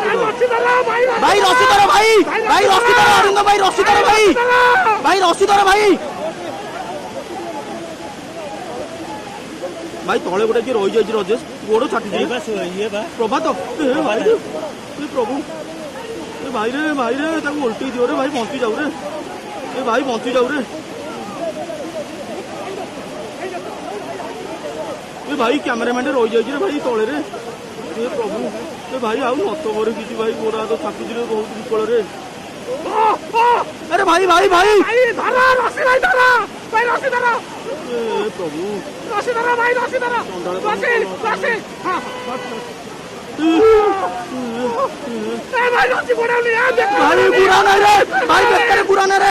भाई रस्सी धरो भाई रस्सी धरो अरविंद भाई रस्सी धरो भाई रस्सी धरो भाई तले गोटे किए रही जाइए रजेश गोड़ छाटी प्रभात प्रभु भाई रे उल्टी दियो रे भाई बंची जाऊ रे भाई बंची जाऊ रे भाई कैमरामैन रही जाइए भाई तले रे प्रभु भाई आउ नत करे कि भाई गोरा तो छाटी बहुत विकल रे अरे भाई भाई भाई धरा रस्सी भाई धरा भाई रस्सी धरा प्रभु रस्सी धरा भाई रस्सी धरा रस्सी हां भाई रस्सी बुड़ा नहीं भाई बुरा नहीं रे भाई बेकार बुरा नहीं रे।